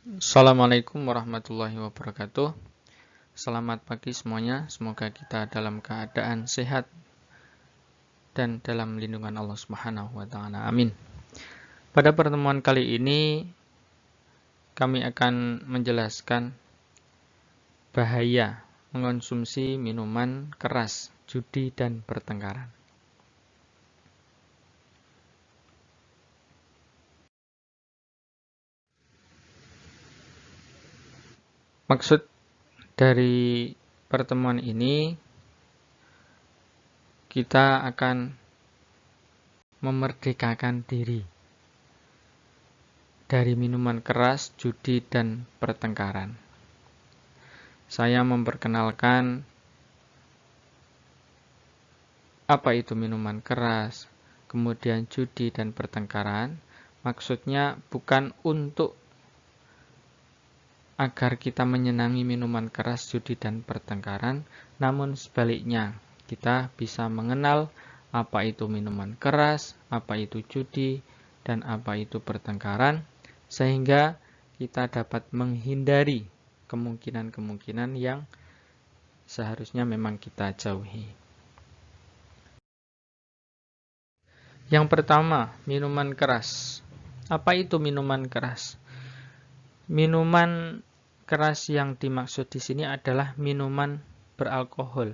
Assalamualaikum warahmatullahi wabarakatuh. Selamat pagi semuanya. Semoga kita dalam keadaan sehat dan dalam lindungan Allah Subhanahu wa taala. Amin. Pada pertemuan kali ini kami akan menjelaskan bahaya mengonsumsi minuman keras, judi dan pertengkaran. Maksud dari pertemuan ini, kita akan memerdekakan diri dari minuman keras, judi, dan pertengkaran. Saya memperkenalkan apa itu minuman keras, kemudian judi dan pertengkaran. Maksudnya bukan untuk agar kita menyenangi minuman keras, judi, dan pertengkaran, namun sebaliknya, kita bisa mengenal apa itu minuman keras, apa itu judi, dan apa itu pertengkaran, sehingga kita dapat menghindari kemungkinan-kemungkinan yang seharusnya memang kita jauhi. Yang pertama, minuman keras. Apa itu minuman keras? Minuman keras yang dimaksud di sini adalah minuman beralkohol,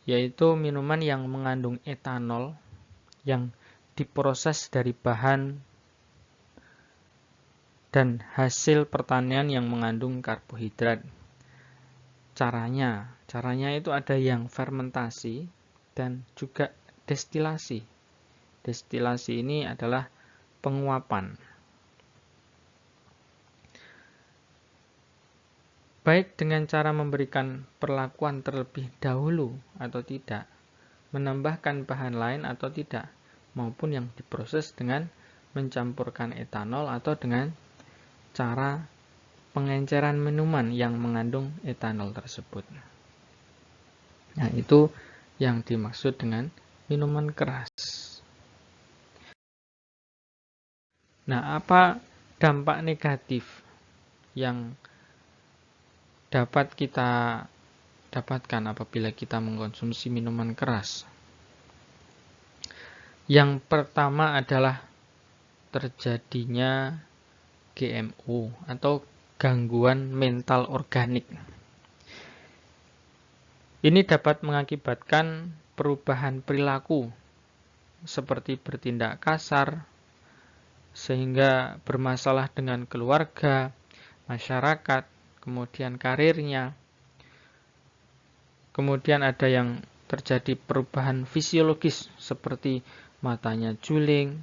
yaitu minuman yang mengandung etanol yang diproses dari bahan dan hasil pertanian yang mengandung karbohidrat. Caranya itu ada yang fermentasi dan juga destilasi. Destilasi ini adalah penguapan. Baik dengan cara memberikan perlakuan terlebih dahulu atau tidak, menambahkan bahan lain atau tidak, maupun yang diproses dengan mencampurkan etanol atau dengan cara pengenceran minuman yang mengandung etanol tersebut. Nah, itu yang dimaksud dengan minuman keras. Nah, apa dampak negatif yang dapat kita dapatkan apabila kita mengkonsumsi minuman keras? Yang pertama adalah terjadinya GMO atau gangguan mental organik. Ini dapat mengakibatkan perubahan perilaku seperti bertindak kasar, sehingga bermasalah dengan keluarga, masyarakat, kemudian karirnya. Kemudian ada yang terjadi perubahan fisiologis seperti matanya juling,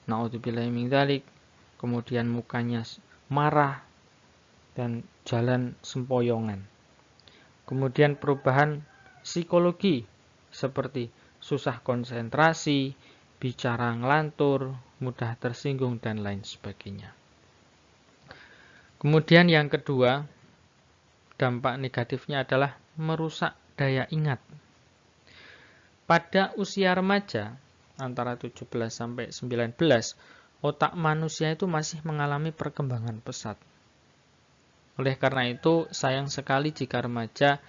naudzubillahi min dzalik, kemudian mukanya marah dan jalan sempoyongan. Kemudian perubahan psikologi seperti susah konsentrasi, bicara ngelantur, mudah tersinggung dan lain sebagainya. Kemudian yang kedua, dampak negatifnya adalah merusak daya ingat. Pada usia remaja, antara 17 sampai 19, otak manusia itu masih mengalami perkembangan pesat. Oleh karena itu, sayang sekali jika remaja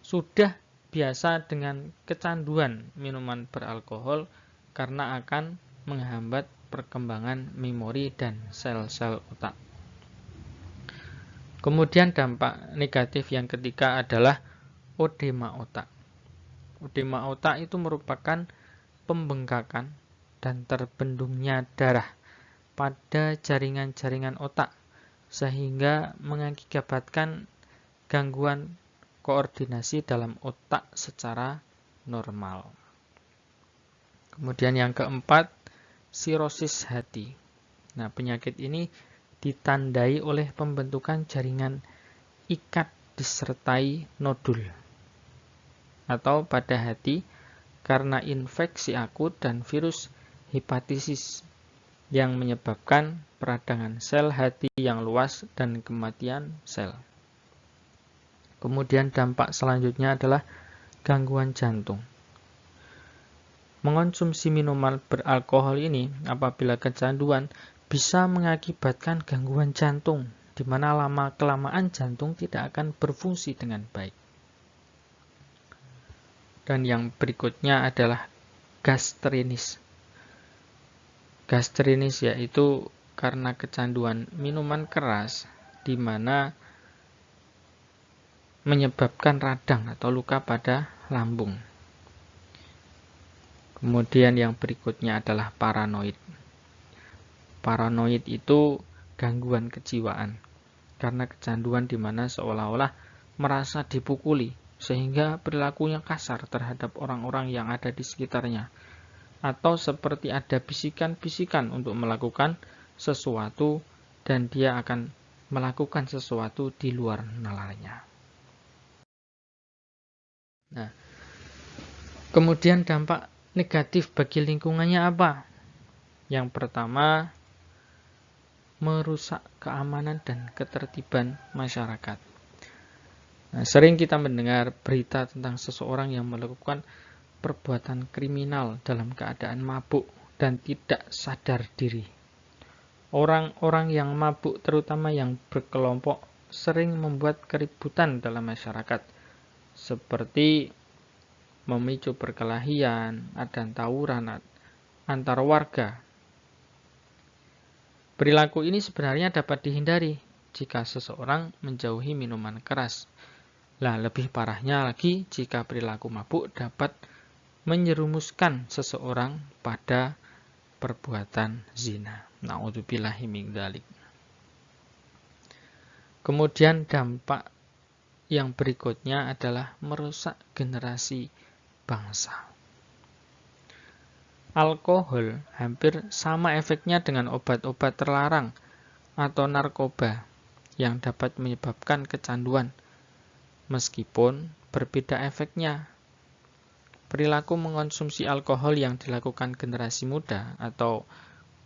sudah biasa dengan kecanduan minuman beralkohol karena akan menghambat perkembangan memori dan sel-sel otak. Kemudian dampak negatif yang ketiga adalah odema otak. Odema otak itu merupakan pembengkakan dan terbendungnya darah pada jaringan-jaringan otak, sehingga mengakibatkan gangguan koordinasi dalam otak secara normal. Kemudian yang keempat, sirosis hati. Nah, penyakit ini ditandai oleh pembentukan jaringan ikat disertai nodul atau pada hati karena infeksi akut dan virus hepatitis yang menyebabkan peradangan sel hati yang luas dan kematian sel. Kemudian dampak selanjutnya adalah gangguan jantung. Mengonsumsi minuman beralkohol ini apabila kecanduan bisa mengakibatkan gangguan jantung, di mana lama-kelamaan jantung tidak akan berfungsi dengan baik. Dan yang berikutnya adalah gastritis. Gastritis yaitu karena kecanduan minuman keras, di mana menyebabkan radang atau luka pada lambung. Kemudian yang berikutnya adalah paranoid. Paranoid itu gangguan kejiwaan karena kecanduan di mana seolah-olah merasa dipukuli sehingga perilakunya kasar terhadap orang-orang yang ada di sekitarnya, atau seperti ada bisikan-bisikan untuk melakukan sesuatu dan dia akan melakukan sesuatu di luar nalarnya. Nah, kemudian dampak negatif bagi lingkungannya apa? Yang pertama, merusak keamanan dan ketertiban masyarakat. Nah, sering kita mendengar berita tentang seseorang yang melakukan perbuatan kriminal dalam keadaan mabuk dan tidak sadar diri. Orang-orang yang mabuk, terutama yang berkelompok, sering membuat keributan dalam masyarakat, seperti memicu perkelahian dan tawuran antar warga. Perilaku ini sebenarnya dapat dihindari jika seseorang menjauhi minuman keras. Lebih parahnya lagi jika perilaku mabuk dapat menyerumuskan seseorang pada perbuatan zina. Na'udzubillahi min dzalik. Kemudian dampak yang berikutnya adalah merusak generasi bangsa. Alkohol hampir sama efeknya dengan obat-obat terlarang atau narkoba yang dapat menyebabkan kecanduan. Meskipun berbeda efeknya, perilaku mengonsumsi alkohol yang dilakukan generasi muda atau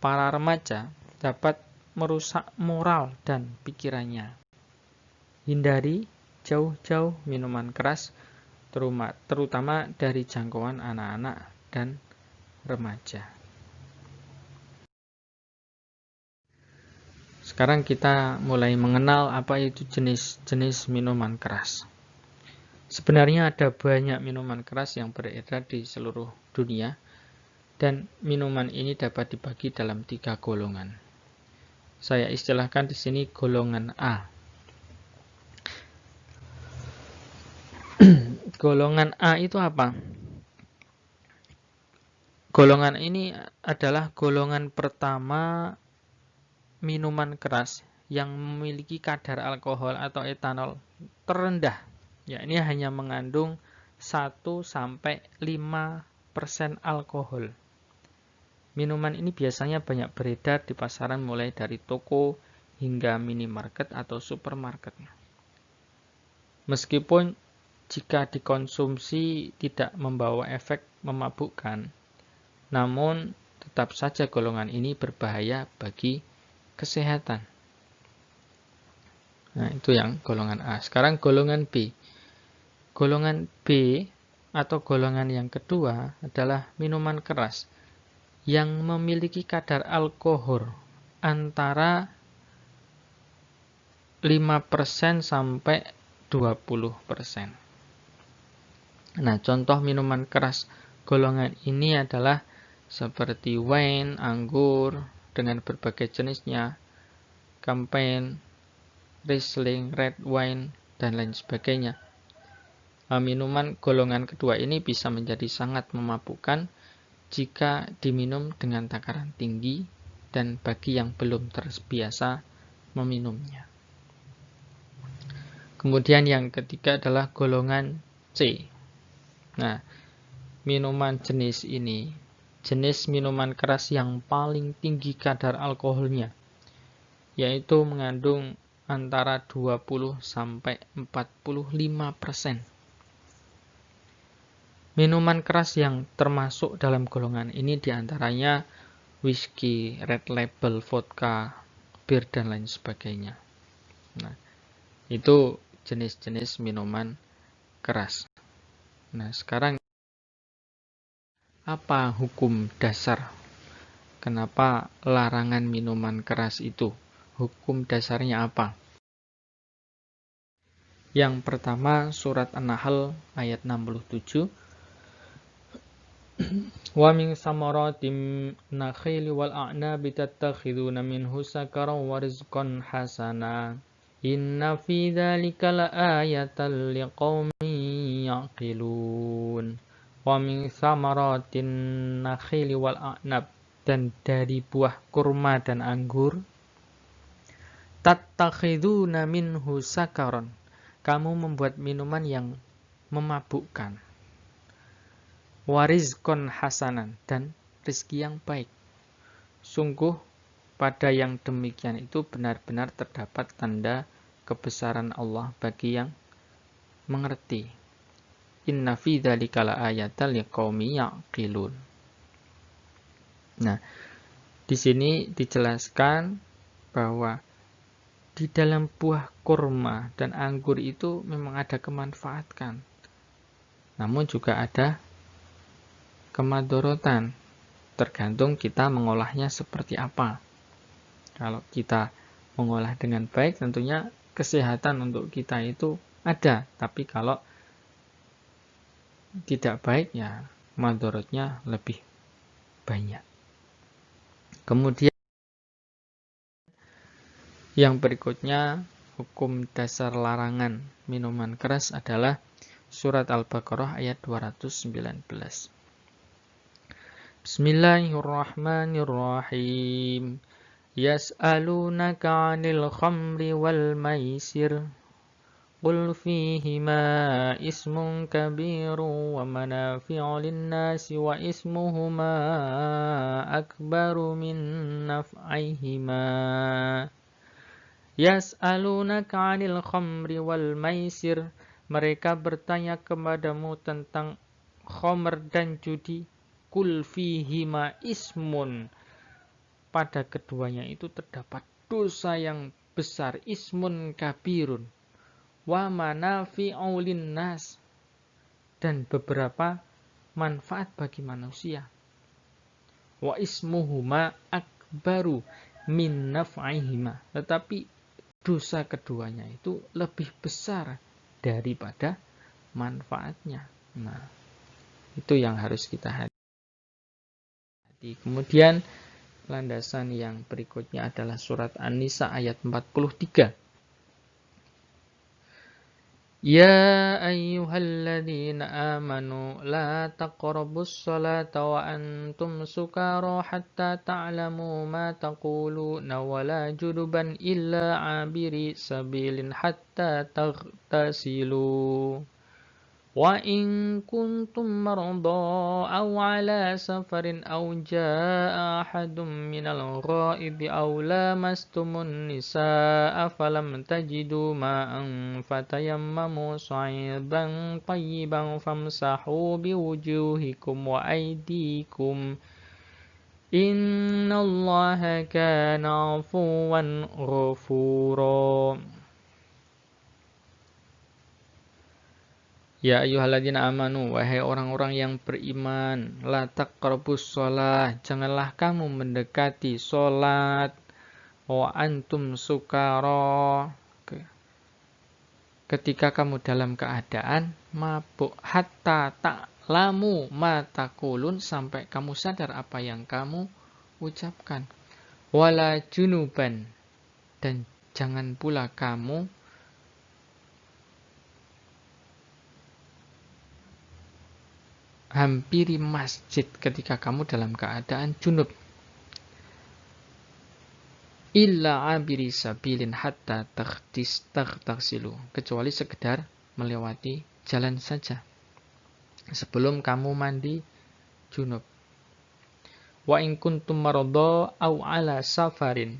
para remaja dapat merusak moral dan pikirannya. Hindari jauh-jauh minuman keras, terutama dari jangkauan anak-anak dan remaja. Sekarang kita mulai mengenal apa itu jenis-jenis minuman keras. Sebenarnya ada banyak minuman keras yang beredar di seluruh dunia, dan minuman ini dapat dibagi dalam 3 golongan. Saya istilahkan di sini golongan A. Golongan A itu apa? Golongan ini adalah golongan pertama minuman keras yang memiliki kadar alkohol atau etanol terendah. Ini hanya mengandung 1-5% alkohol. Minuman ini biasanya banyak beredar di pasaran mulai dari toko hingga minimarket atau supermarket. Meskipun jika dikonsumsi tidak membawa efek memabukkan, namun tetap saja golongan ini berbahaya bagi kesehatan. Itu yang golongan A. Sekarang golongan B. Golongan B atau golongan yang kedua adalah minuman keras yang memiliki kadar alkohol antara 5% sampai 20%. Contoh minuman keras golongan ini adalah seperti wine, anggur dengan berbagai jenisnya, champagne, Riesling, red wine, dan lain sebagainya. Minuman golongan kedua ini bisa menjadi sangat memabukkan jika diminum dengan takaran tinggi dan bagi yang belum terbiasa meminumnya. Kemudian yang ketiga adalah golongan C. Minuman jenis ini, jenis minuman keras yang paling tinggi kadar alkoholnya, yaitu mengandung antara 20-45%. Minuman keras yang termasuk dalam golongan ini diantaranya whisky, red label, vodka, bir, dan lain sebagainya. Itu jenis-jenis minuman keras. Sekarang apa hukum dasar Kenapa larangan minuman keras itu? Hukum dasarnya apa? Yang pertama surat An-Nahl ayat 67. Wa min samaratim nakhili wal a'nabi tattakhiduna minhu sakaran wa rizqan hasana. Inna fi dzalika laayatan liqaumin yaqilun. Wa min samaratin nakhili wal a'nab, dan dari buah kurma dan anggur, tattakhiduna minhu sakaron, kamu membuat minuman yang memabukkan, warizkon hasanan, dan rizki yang baik. Sungguh pada yang demikian itu benar-benar terdapat tanda kebesaran Allah bagi yang mengerti. Inna fi dzalika laayatan liqaumin yaqilun. Nah, di sini dijelaskan bahwa di dalam buah kurma dan anggur itu memang ada kemanfaatan. Namun juga ada kemadorotan. Tergantung kita mengolahnya seperti apa. Kalau kita mengolah dengan baik, tentunya kesehatan untuk kita itu ada. Tapi kalau tidak baik, ya madorotnya lebih banyak. Kemudian yang berikutnya, hukum dasar larangan minuman keras adalah surat Al-Baqarah ayat 219. Bismillahirrahmanirrahim. Yas'alunaka 'anil khamri wal maisir. Qul fihima ismun kabirun wa manafi'u lin-nasi wa ismuhuma akbaru min naf'ihima. Yas'alunaka 'anil khamri wal maisir. Mereka bertanya kepadamu tentang khamr dan judi. Qul fihima ismun. Pada keduanya itu terdapat dosa yang besar, ismun kabirun. Wa manafi'u lin-nas, dan beberapa manfaat bagi manusia. Wa ismuhuma akbaru min naf'ihima, tetapi dosa keduanya itu lebih besar daripada manfaatnya. Nah, itu yang harus kita hati. Kemudian landasan yang berikutnya adalah surat An-Nisa ayat 43. Ya ayyuhalladzina amanu la taqrabus salata wa antum sukara hatta ta'lamu ma taquluna wa la junuban illa 'abiri sabilin hatta taghtasilu. Wa in kuntum marda aw ala safarin aw jaa ahadun minal ghaidi aw lamastumun nisaa falam tajidu ma'an fatayammamu sa'idan tayyiban famsahu biwujuhikum wa aydikum innallaha kana 'afuwan ghafura. Ya ayyuhalladzina amanu, wahai orang-orang yang beriman, la taqrabus shalah, janganlah kamu mendekati salat, wa antum sukara, ketika kamu dalam keadaan mabuk, hatta ta'lamu ma taqulun, sampai kamu sadar apa yang kamu ucapkan, wala junuban, dan jangan pula kamu hampiri masjid ketika kamu dalam keadaan junub. Illa abiri sabilin hatta taghtasilu, kecuali sekedar melewati jalan saja sebelum kamu mandi junub. Wa in kuntum maradha aw ala safarin,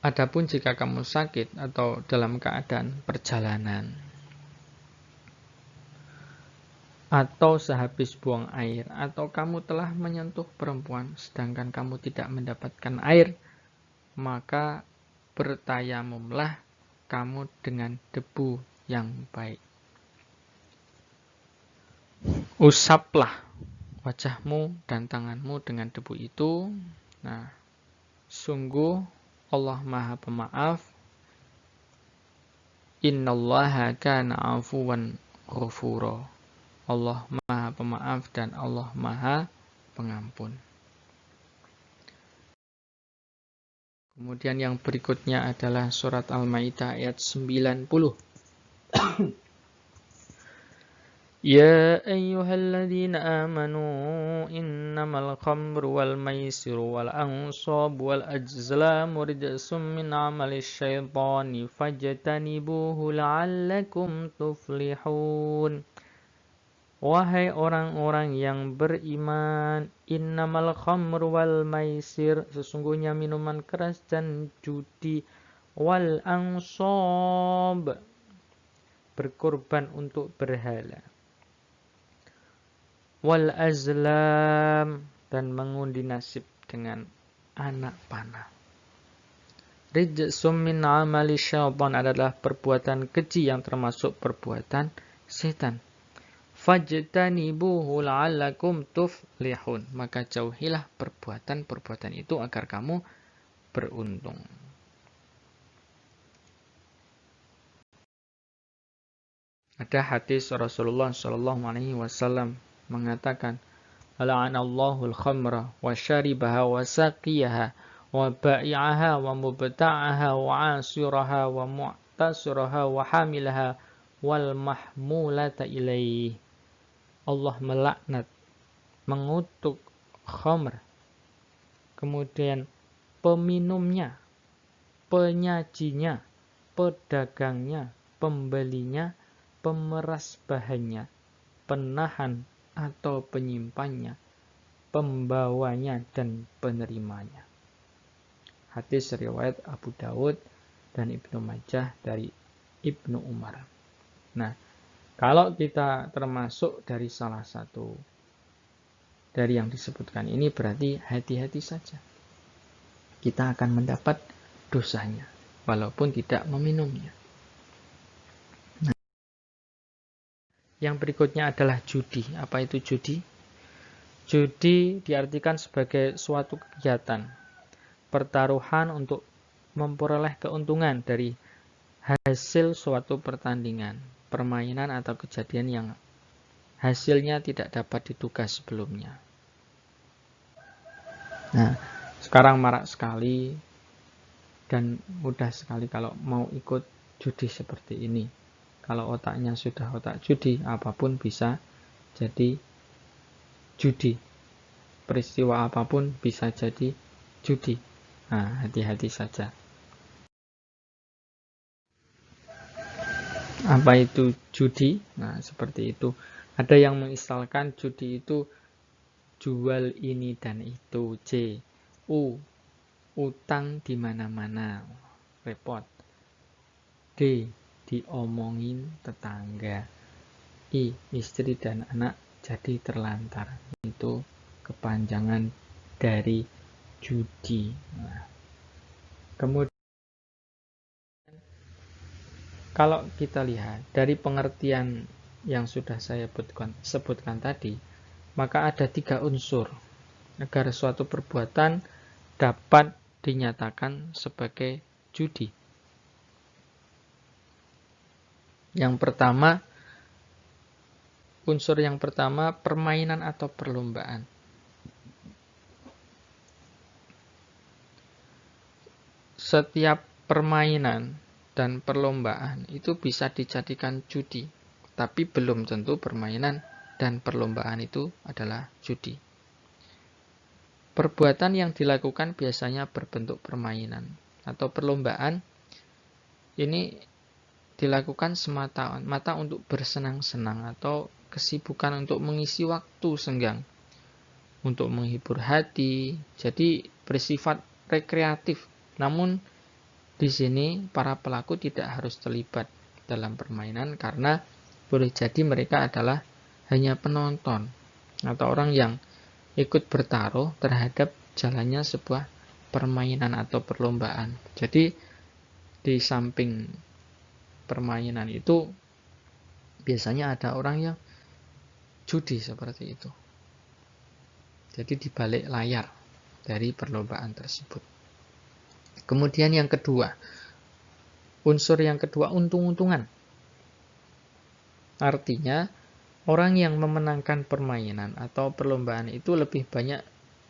adapun jika kamu sakit atau dalam keadaan perjalanan, atau sehabis buang air, atau kamu telah menyentuh perempuan sedangkan kamu tidak mendapatkan air, maka bertayamumlah kamu dengan debu yang baik. Usaplah wajahmu dan tanganmu dengan debu itu. Nah, sungguh Allah Maha Pemaaf. Innallaha kana afuwan ghafura. Allah Maha Pemaaf dan Allah Maha Pengampun. Kemudian yang berikutnya adalah surat Al-Maidah ayat 90. Ya ayyuhalladzina amanu innamal khamru wal maisiru wal ansabu wal azlamu rijsum min amalis syaitani fajtanibuhu la'allakum tuflihun. Wahai orang-orang yang beriman, innamal khamru wal maisir, sesungguhnya minuman keras dan judi, wal ansab, berkorban untuk berhala, wal azlam, dan mengundi nasib dengan anak panah. Rijsum min amali syaitan, adalah perbuatan keji yang termasuk perbuatan setan. Fajtanibuhu la'allakum tuflihun, maka jauhilah perbuatan-perbuatan itu agar kamu beruntung. Ada hadis Rasulullah SAW mengatakan, la'anallahu al-khamra wa syaribaha wa saqiyaha wa ba'i'aha wa mubta'aha wa 'asiraha wa mu'tasiraha wa hamilaha wal mahmulata ilaih. Allah melaknat, mengutuk khamr, kemudian peminumnya, penyajinya, pedagangnya, pembelinya, pemeras bahannya, penahan atau penyimpannya, pembawanya dan penerimanya. Hadis riwayat Abu Dawud dan Ibnu Majah dari Ibnu Umar. Nah, kalau kita termasuk dari salah satu dari yang disebutkan ini, berarti hati-hati saja. Kita akan mendapat dosanya, walaupun tidak meminumnya. Nah, yang berikutnya adalah judi. Apa itu judi? Judi diartikan sebagai suatu kegiatan, pertaruhan untuk memperoleh keuntungan dari hasil suatu pertandingan, permainan atau kejadian yang hasilnya tidak dapat diduga sebelumnya. Nah, sekarang marak sekali dan mudah sekali kalau mau ikut judi seperti ini. Kalau otaknya sudah otak judi, apapun bisa jadi judi. Peristiwa apapun bisa jadi judi. Nah, hati-hati saja. Apa itu judi? Nah, seperti itu. Ada yang mengistilahkan judi itu jual ini dan itu. C. Utang di mana-mana. Repot. D. Diomongin tetangga. I. Istri dan anak jadi terlantar. Itu kepanjangan dari judi. Nah, kemudian kalau kita lihat dari pengertian yang sudah saya sebutkan tadi, maka ada 3 unsur agar suatu perbuatan dapat dinyatakan sebagai judi. Unsur yang pertama, permainan atau perlombaan. Setiap permainan dan perlombaan itu bisa dijadikan judi, tapi belum tentu permainan dan perlombaan itu adalah judi. Perbuatan yang dilakukan biasanya berbentuk permainan atau perlombaan. Ini dilakukan semata-mata untuk bersenang-senang atau kesibukan untuk mengisi waktu senggang, untuk menghibur hati, jadi bersifat rekreatif. Namun di sini para pelaku tidak harus terlibat dalam permainan karena boleh jadi mereka adalah hanya penonton atau orang yang ikut bertaruh terhadap jalannya sebuah permainan atau perlombaan. Jadi di samping permainan itu biasanya ada orang yang judi seperti itu. Jadi di balik layar dari perlombaan tersebut. Kemudian yang kedua, unsur yang kedua, untung-untungan. Artinya, orang yang memenangkan permainan atau perlombaan itu lebih banyak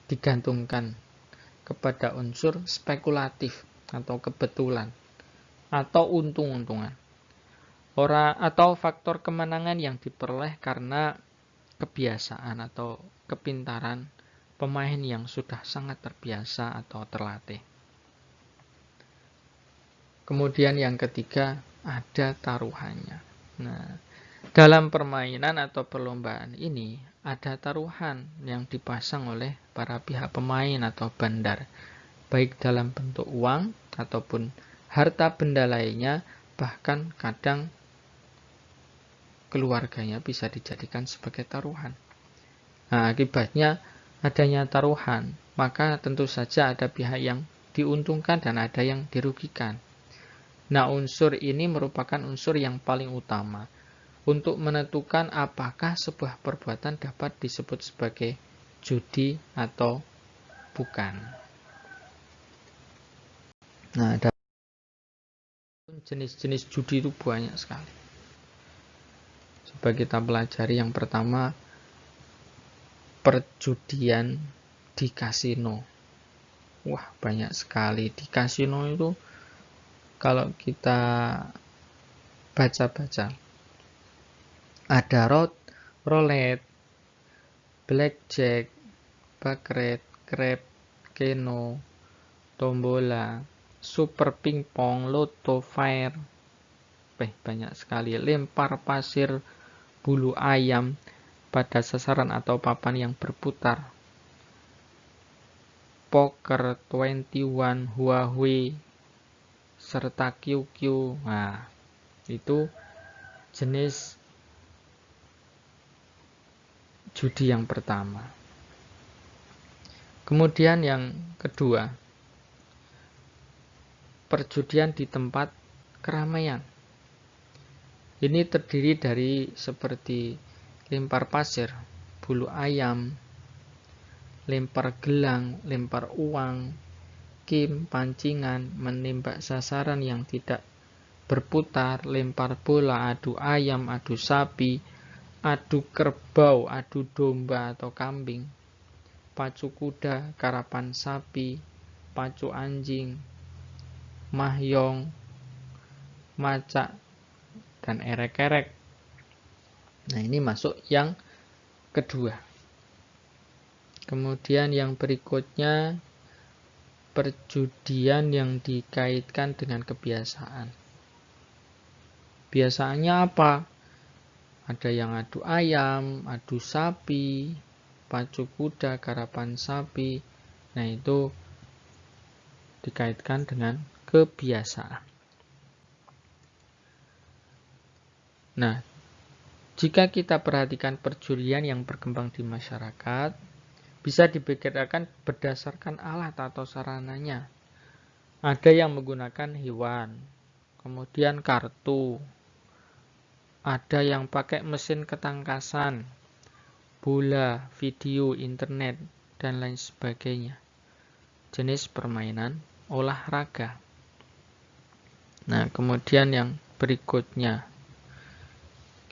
digantungkan kepada unsur spekulatif atau kebetulan atau untung-untungan. Atau faktor kemenangan yang diperoleh karena kebiasaan atau kepintaran pemain yang sudah sangat terbiasa atau terlatih. Kemudian yang ketiga, ada taruhannya. Nah, dalam permainan atau perlombaan ini ada taruhan yang dipasang oleh para pihak pemain atau bandar, baik dalam bentuk uang ataupun harta benda lainnya, bahkan kadang keluarganya bisa dijadikan sebagai taruhan. Nah, akibatnya adanya taruhan, maka tentu saja ada pihak yang diuntungkan dan ada yang dirugikan. Nah, unsur ini merupakan unsur yang paling utama untuk menentukan apakah sebuah perbuatan dapat disebut sebagai judi atau bukan. Nah, jenis-jenis judi itu banyak sekali. Coba kita pelajari yang pertama, perjudian di kasino. Wah, banyak sekali di kasino itu. Kalau kita baca-baca, ada roulette, blackjack, baccarat, crab, keno, tombola, super pingpong, loto, fire. Banyak sekali. Lempar pasir, bulu ayam pada sasaran atau papan yang berputar. Poker, 21, Huawei, serta QQ. Nah, itu jenis judi yang pertama. Kemudian yang kedua, perjudian di tempat keramaian. Ini terdiri dari seperti lempar pasir, bulu ayam, lempar gelang, lempar uang, kim, pancingan, menembak sasaran yang tidak berputar, lempar bola, adu ayam, adu sapi, adu kerbau, adu domba atau kambing, pacu kuda, karapan sapi, pacu anjing, mahjong, macak, dan erek-erek. Nah, ini masuk yang kedua. Kemudian yang berikutnya, perjudian yang dikaitkan dengan kebiasaan. Biasaannya apa? Ada yang adu ayam, adu sapi, pacu kuda, karapan sapi. Nah, itu dikaitkan dengan kebiasaan. Nah, jika kita perhatikan perjudian yang berkembang di masyarakat, bisa dibedakan berdasarkan alat atau sarananya. Ada yang menggunakan hewan, kemudian kartu, ada yang pakai mesin ketangkasan, bola, video, internet, dan lain sebagainya. Jenis permainan olahraga. Nah, kemudian yang berikutnya,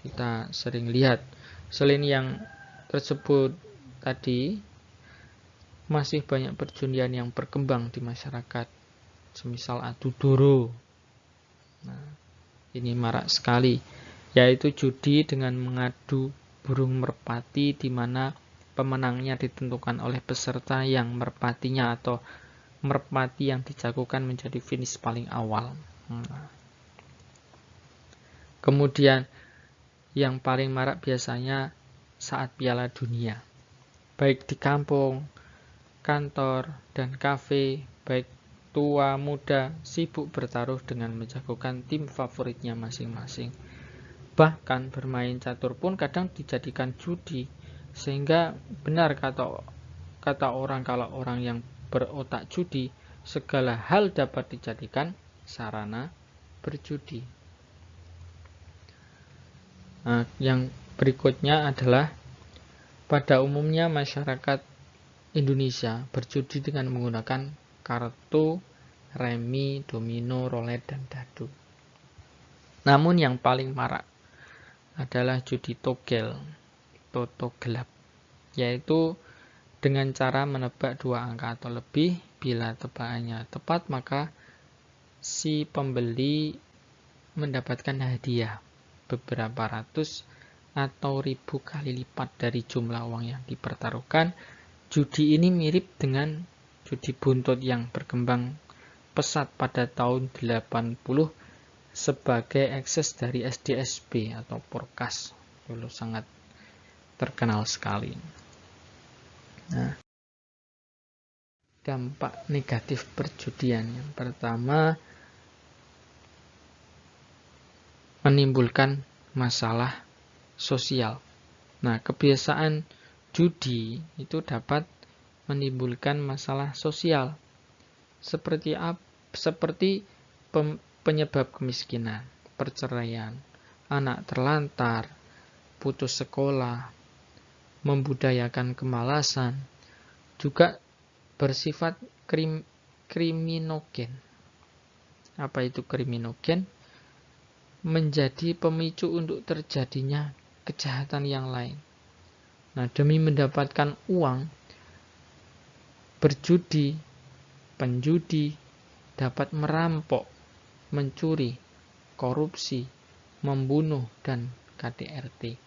kita sering lihat, selain yang tersebut tadi, masih banyak perjudian yang berkembang di masyarakat, semisal adu doro. Nah, ini marak sekali, yaitu judi dengan mengadu burung merpati, di mana pemenangnya ditentukan oleh peserta yang merpatinya atau merpati yang dijagokan menjadi finish paling awal. Kemudian yang paling marak biasanya saat Piala Dunia, baik di kampung, kantor, dan kafe, baik tua muda sibuk bertaruh dengan menjagokan tim favoritnya masing-masing. Bahkan bermain catur pun kadang dijadikan judi, sehingga benar kata orang, kalau orang yang berotak judi, segala hal dapat dijadikan sarana berjudi. Nah, yang berikutnya adalah pada umumnya masyarakat Indonesia berjudi dengan menggunakan kartu, remi, domino, roulette, dan dadu. Namun yang paling marak adalah judi togel, toto gelap, yaitu dengan cara menebak 2 angka atau lebih. Bila tebakannya tepat, maka si pembeli mendapatkan hadiah beberapa ratus atau ribu kali lipat dari jumlah uang yang dipertaruhkan. Judi ini mirip dengan judi buntut yang berkembang pesat pada tahun 80 sebagai ekses dari SDSB atau Porkas. Dulu sangat terkenal sekali. Nah, dampak negatif perjudian yang pertama, menimbulkan masalah sosial. Nah, kebiasaan judi itu dapat menimbulkan masalah sosial seperti penyebab kemiskinan, perceraian, anak terlantar, putus sekolah, membudayakan kemalasan, juga bersifat kriminogen. Apa itu kriminogen? Menjadi pemicu untuk terjadinya kejahatan yang lain. Nah, demi mendapatkan uang, penjudi dapat merampok, mencuri, korupsi, membunuh, dan KDRT.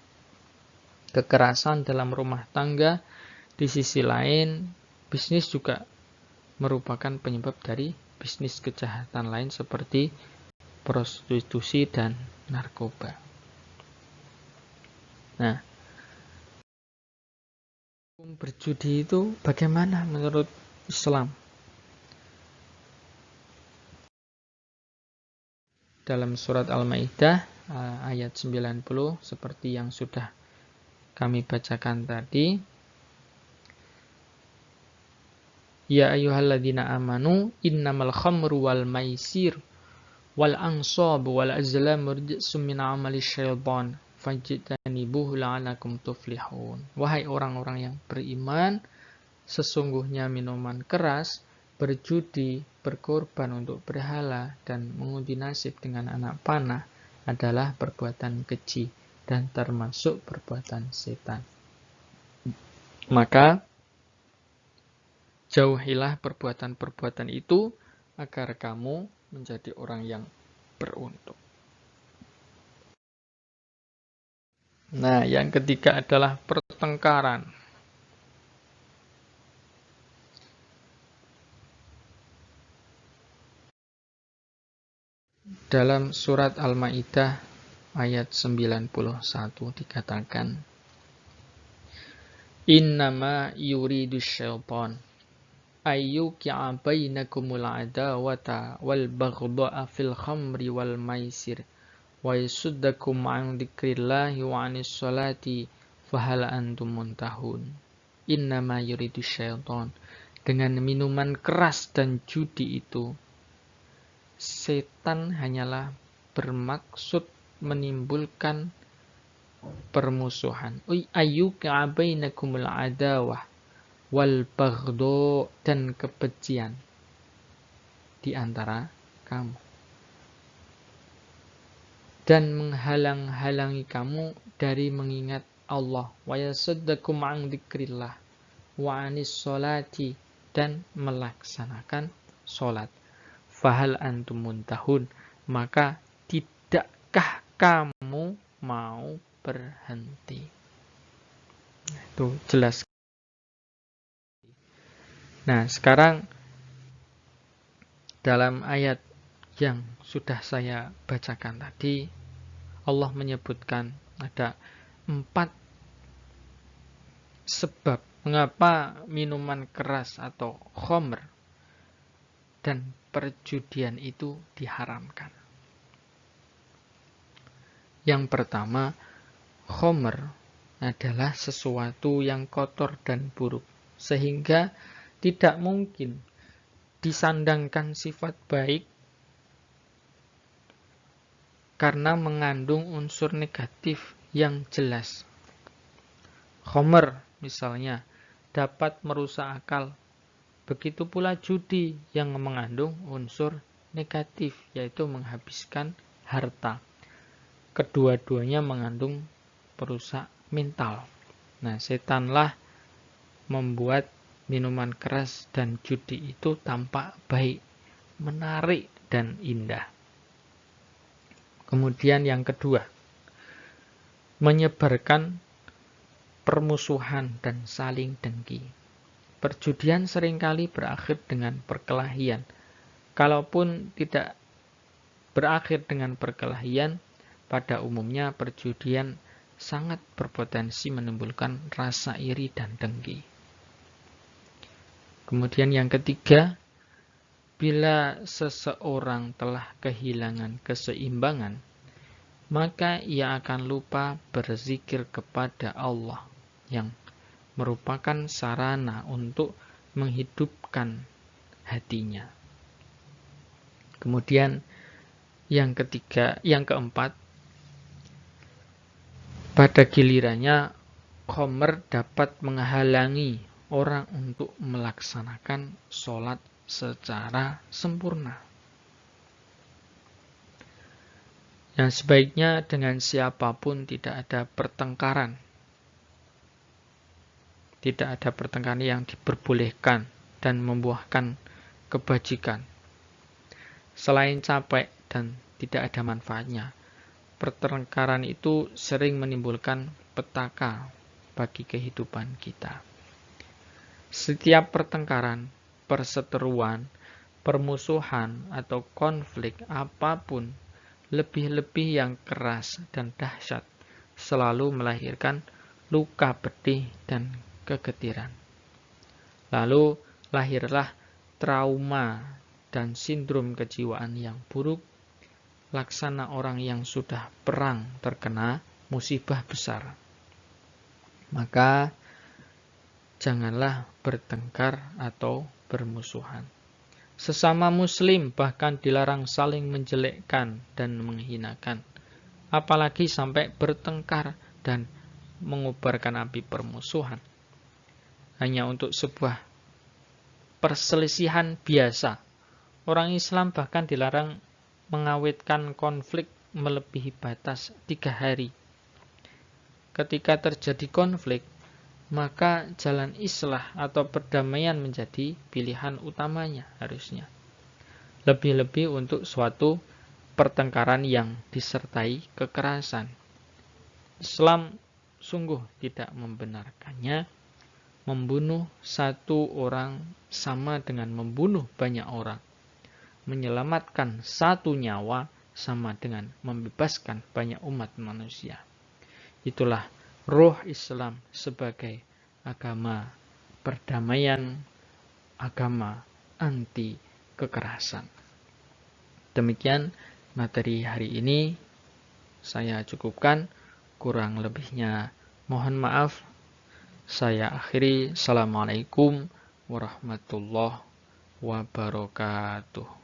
Kekerasan dalam rumah tangga. Di sisi lain, bisnis juga merupakan penyebab dari bisnis kejahatan lain seperti prostitusi dan narkoba. Nah, hukum berjudi itu bagaimana menurut Islam? Dalam surat Al-Maidah ayat 90 seperti yang sudah kami bacakan tadi, ya ayyuhalladzina amanu innamal khamru wal maisir wal ansab wal azlamu rijsum min amali syaitan fajtanibuhu la'alakum tuflihun. Wahai orang-orang yang beriman, sesungguhnya minuman keras, berjudi, berkorban untuk berhala, dan mengundi nasib dengan anak panah adalah perbuatan keji dan termasuk perbuatan setan. Maka jauhilah perbuatan-perbuatan itu agar kamu menjadi orang yang beruntung. Nah, yang ketiga adalah pertengkaran. Dalam surat Al-Maidah ayat 91 dikatakan, innama yuridu syaitan ayyuki'a bainakumul adawata wal baghdha'a fil khamri wal maisir wa yasuddakum 'an dzikrillahi wa 'anis sholati fahal antum muntahun. Innama yuridu syaitan, dengan minuman keras dan judi itu setan hanyalah bermaksud menimbulkan permusuhan. Ayyuki'a bainakumul adawah wal baghdha, dan kebencian di antara kamu, dan menghalang-halangi kamu dari mengingat Allah. Wa yasaddakum 'an dzikrillah wa 'anis sholati, dan melaksanakan sholat. Fahal antum muntahun, maka tidakkah kamu mau berhenti? Itu jelas. Nah, sekarang dalam ayat yang sudah saya bacakan tadi, Allah menyebutkan ada 4 sebab mengapa minuman keras atau khamr dan perjudian itu diharamkan. Yang pertama, khamr adalah sesuatu yang kotor dan buruk, sehingga tidak mungkin disandangkan sifat baik karena mengandung unsur negatif yang jelas. Khamr misalnya dapat merusak akal. Begitu pula judi yang mengandung unsur negatif, yaitu menghabiskan harta. Kedua-duanya mengandung perusak mental. Nah, setanlah membuat minuman keras dan judi itu tampak baik, menarik, dan indah. Kemudian yang kedua, menyebarkan permusuhan dan saling dengki. Perjudian seringkali berakhir dengan perkelahian. Kalaupun tidak berakhir dengan perkelahian, pada umumnya perjudian sangat berpotensi menimbulkan rasa iri dan dengki. Kemudian yang ketiga, bila seseorang telah kehilangan keseimbangan, maka ia akan lupa berzikir kepada Allah yang merupakan sarana untuk menghidupkan hatinya. Kemudian yang keempat, pada gilirannya khamr dapat menghalangi orang untuk melaksanakan sholat secara sempurna. Yang sebaiknya dengan siapapun tidak ada pertengkaran. Tidak ada pertengkaran yang diperbolehkan dan membuahkan kebajikan. Selain capek dan tidak ada manfaatnya, pertengkaran itu sering menimbulkan petaka bagi kehidupan kita. Setiap pertengkaran, perseteruan, permusuhan, atau konflik apapun, lebih-lebih yang keras dan dahsyat, selalu melahirkan luka pedih dan kegetiran. Lalu lahirlah trauma dan sindrom kejiwaan yang buruk, laksana orang yang sudah perang terkena musibah besar. Maka janganlah bertengkar atau bermusuhan. Sesama muslim bahkan dilarang saling menjelekkan dan menghinakan, apalagi sampai bertengkar dan mengobarkan api permusuhan. Hanya untuk sebuah perselisihan biasa. Orang Islam bahkan dilarang mengawetkan konflik melebihi batas 3 hari. Ketika terjadi konflik, maka jalan islah atau perdamaian menjadi pilihan utamanya harusnya. Lebih-lebih untuk suatu pertengkaran yang disertai kekerasan. Islam sungguh tidak membenarkannya. Membunuh satu orang sama dengan membunuh banyak orang. Menyelamatkan satu nyawa sama dengan membebaskan banyak umat manusia. Itulah ruh Islam sebagai agama perdamaian, agama anti kekerasan. Demikian materi hari ini saya cukupkan, kurang lebihnya mohon maaf. Saya akhiri. Assalamualaikum warahmatullahi wabarakatuh.